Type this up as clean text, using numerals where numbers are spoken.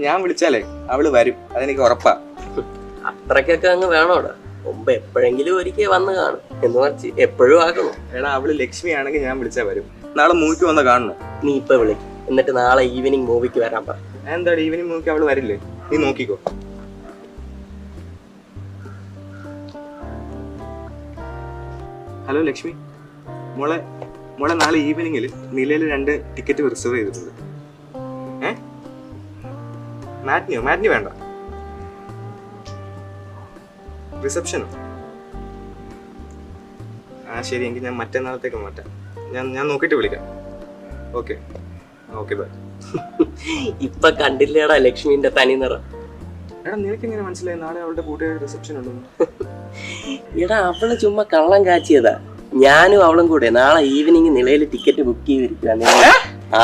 ഞാൻ വിളിച്ചാലേ അവള് വരും, അതെനിക്ക് ഉറപ്പാ. അത്രക്കൊക്കെ അങ്ങ് വേണോടാ? മുമ്പ് എപ്പോഴെങ്കിലും ഒരിക്കൽ വന്ന് കാണും എന്ന് പറഞ്ഞ് എപ്പോഴും ആക്കണം. എടാ അവള് ലക്ഷ്മി ആണെങ്കിൽ ഞാൻ വിളിച്ചാ വരും. നാളെ മൂവിക്ക് വന്ന് കാണണം. നീ ഇപ്പൊ വിളിക്കും, എന്നിട്ട് നാളെ ഈവനിങ് മൂവിക്ക് വരാൻ പറ. എന്താ ഈവനിങ് മൂവിക്ക് അവള് വരില്ലേ? നീ നോക്കിക്കോ. ഹലോ ലക്ഷ്മി, മോളെ മോളെ നാളെ ഈവനിങ്ങിൽ നിലയിൽ 2 ടിക്കറ്റ് റിസർവ് ചെയ്തിട്ടുണ്ട്. മാറ്റിനി വേണ്ട, റിസപ്ഷനോ? ആ ശരി, എങ്കിൽ ഞാൻ മറ്റന്നാളത്തേക്ക് മാറ്റാം. ഞാൻ നോക്കിയിട്ട് വിളിക്കാം. Okay okay bye. ഇപ്പൊ കണ്ടില്ലേടാ ലക്ഷ്മിന്റെ തനി നിറം? എടാ നിനക്ക് എങ്ങനെ മനസ്സിലായി നാളെ അവളുടെ കൂട്ടുകാരുടെ റിസപ്ഷൻ ഉണ്ടെന്ന്? എടാ അവള് ചുമ്മാ കള്ളം കാച്ചിയതാ. ഞാനും അവളും കൂടെ നാളെ ഈവനിങ് നിലയിൽ ടിക്കറ്റ് ബുക്ക് ചെയ്തിരിക്കുക. ആ